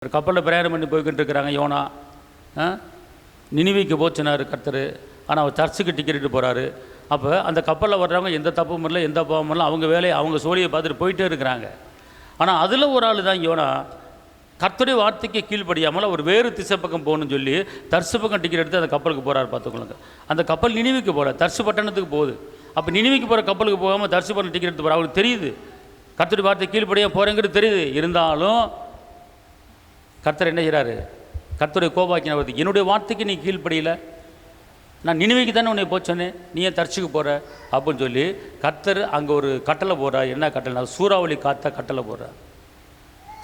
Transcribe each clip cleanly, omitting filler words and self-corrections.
ஒரு கப்பலில் பிரயாணம் பண்ணி போய்கிட்டு இருக்கிறாங்க யோனா. நினிவிக்கு போச்சுனார் கர்த்தர். ஆனால் அவர் சர்ச்சுக்கு டிக்கெட்டு போகிறாரு. அப்போ அந்த கப்பலில் வர்றவங்க எந்த தப்பும் இல்லை, எந்த பாவமும் இல்லை, அவங்க வேலையை அவங்க சோழியை பார்த்துட்டு போயிட்டே இருக்கிறாங்க. ஆனால் அதில் ஒரு ஆள் தான் யோனா கர்த்தருடைய வார்த்தைக்கு கீழ்ப்படியாமல் அவர் வேறு திசை பக்கம் போகணும்னு சொல்லி தர்சு பக்கம் டிக்கெட் எடுத்து அந்த கப்பலுக்கு போகிறார். பார்த்துக்கொள்ளுங்க, அந்த கப்பல் நினிவிக்கு போகல, தர்சு பட்டணத்துக்கு போகுது. அப்போ நினிவிக்கு போகிற கப்பலுக்கு போகாமல் தர்சு பட்டணம் டிக்கெட் எடுத்து போகிற அவருக்கு தெரியுது கர்த்தருடைய வார்த்தை கீழ்ப்படியாக போகிறேங்கிறது தெரியுது. இருந்தாலும் கர்த்தர் என்ன செய்கிறாரு? கர்த்தருடைய கோபாக்கினவர், என்னுடைய வார்த்தைக்கு நீ கீழ்ப்படியில், நான் நினிவிக்கு தானே உன்னை போச்சோன்னே, நீ ஏன் தர்ச்சுக்கு போகிற அப்படின்னு சொல்லி கர்த்தர் அங்கே ஒரு கட்டளை போடுறார். என்ன கட்டளை? சூறாவளி காற்றை கட்டளை போடுறார்.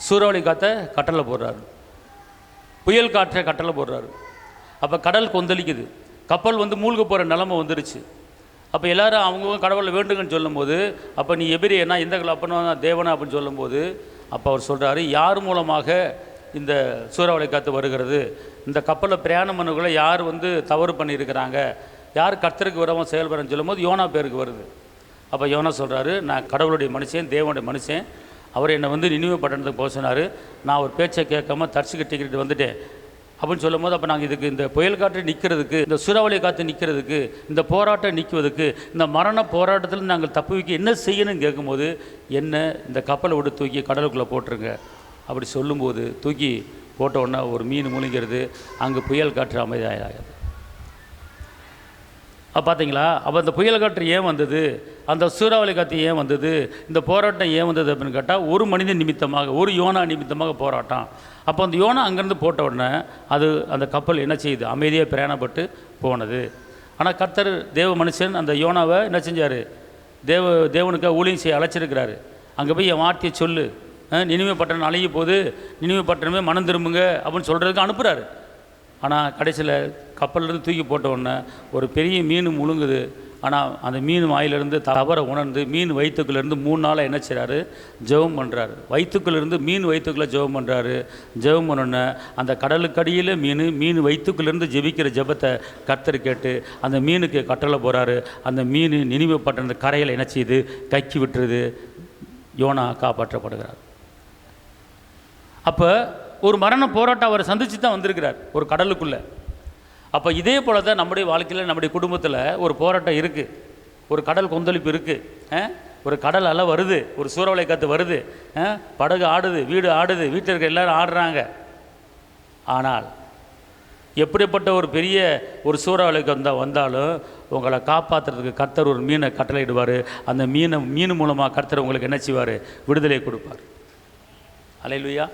சூறாவளி காற்றை கட்டளை போடுறாரு, புயல் காற்றை கட்டளை போடுறாரு. அப்போ கடல் கொந்தளிக்குது, கப்பல் மூழ்க போகிற நிலைமை வந்துருச்சு. அப்போ எல்லோரும் அவங்கவுங்க கடவுளை வேண்டுங்கன்னு சொல்லும்போது, அப்போ நீ எபிரேயனா எந்த அப்பனா தேவனா அப்படின்னு சொல்லும்போது, அப்போ அவர் சொல்கிறாரு, யார் மூலமாக இந்த சூறாவளி காற்று வருகிறது, இந்த கப்பலில் பிரயாணம் பண்ணக்குள்ளே யார் தவறு பண்ணியிருக்கிறாங்க, யார் கர்த்தருக்கு விரோதமாக செயல்படுறன்னு சொல்லும்போது யோனா பேருக்கு வருது. அப்போ யோனா சொல்கிறாரு, நான் கடவுளுடைய மனுஷன், தேவனுடைய மனுஷன், அவர் என்னை நினிவே பட்டணத்துக்கு போக சொன்னார், நான் ஒரு பேச்சை கேட்காம தர்ச்சுக்கு டிக்கெட் வந்துட்டேன் அப்படின்னு சொல்லும்போது, அப்போ நாங்கள் இதுக்கு இந்த புயல் காற்று நிற்கிறதுக்கு, இந்த சூறாவளி காற்று நிற்கிறதுக்கு, இந்த போராட்டம் நிற்குவதுக்கு, இந்த மரண போராட்டத்தில் நாங்கள் தப்பு வைக்க என்ன செய்யணும்னு கேட்கும்போது, என்ன இந்த கப்பலை விட்டு தூக்கி கடலுக்குள்ளே போட்டுருங்க அப்படி சொல்லும்போது, தூக்கி போட்ட உடனே ஒரு மீன் முழுங்கிறது, அங்கே புயல் காற்று அமைதியாகிறது. பார்த்தீங்களா? அப்போ அந்த புயல் காற்று ஏன் வந்தது, அந்த சூறாவளி காற்று ஏன் வந்தது, இந்த போராட்டம் ஏன் வந்தது அப்படின்னு கேட்டால், ஒரு மனிதன் நிமித்தமாக, ஒரு யோனா நிமித்தமாக போராட்டம். அப்போ அந்த யோனா அங்கேருந்து போட்ட உடனே அது அந்த கப்பல் என்ன செய்யுது? அமைதியாக பிரயாணப்பட்டு போனது. ஆனால் கர்த்தர் தேவ மனுஷன் அந்த யோனாவை என்ன செஞ்சார்? தேவனுக்காக ஊழியம் செய்ய அழைச்சிருக்கிறாரு. அங்கே போய் என் வார்த்தையை சொல்லு, நினிவே பட்டணம் அழகி போகுது, நினிவே பட்டணமே மனம் திரும்புங்க அப்படின்னு சொல்கிறதுக்கு அனுப்புகிறாரு. ஆனால் கடைசியில் கப்பலிருந்து தூக்கி போட்ட உடனே ஒரு பெரிய மீன் முழுங்குது. ஆனால் அந்த மீன் வாயிலிருந்து தவற உணர்ந்து மீன் வயிற்றுக்குள்ளேருந்து 3 நாளாக என்ன செய்கிறாரு? ஜெபம் பண்ணுறாரு. வயிற்றுக்குள்ளேருந்து மீன் வயிற்றுக்குள்ளே ஜெபம் பண்ணுறாரு. ஜெபம் பண்ணோன்னே அந்த கடலுக்கடியில் மீன் வயிற்றுக்குள்ளேருந்து ஜெபிக்கிற ஜெபத்தை கர்த்தர் கேட்டு அந்த மீனுக்கு கட்டளை போகிறாரு. அந்த மீன் நினிவே பட்டணத்து கரையில் என்ன செய்யுது? கக்கி விட்டுருது. யோனா காப்பாற்றப்படுகிறார். அப்போ ஒரு மரண போராட்டம் அவரை சந்தித்து தான் வந்திருக்கிறார் ஒரு கடலுக்குள்ளே. அப்போ இதே போல தான் நம்முடைய வாழ்க்கையில், நம்முடைய குடும்பத்தில் ஒரு போராட்டம் இருக்குது, ஒரு கடல் கொந்தளிப்பு இருக்குது, ஒரு கடல் அலை வருது, ஒரு சூறாவளி காற்று வருது, படகு ஆடுது, வீடு ஆடுது, வீட்டில் இருக்க எல்லோரும் ஆடுறாங்க. ஆனால் எப்படிப்பட்ட ஒரு பெரிய ஒரு சூறாவளி வந்தாலும் உங்களை காப்பாற்றுறதுக்கு கர்த்தர் ஒரு மீனை கட்டளையிடுவார். அந்த மீன் மூலமாக கர்த்தர் உங்களுக்கு என்ன செய்வார்? விடுதலை கொடுப்பார். அல்லேலூயா.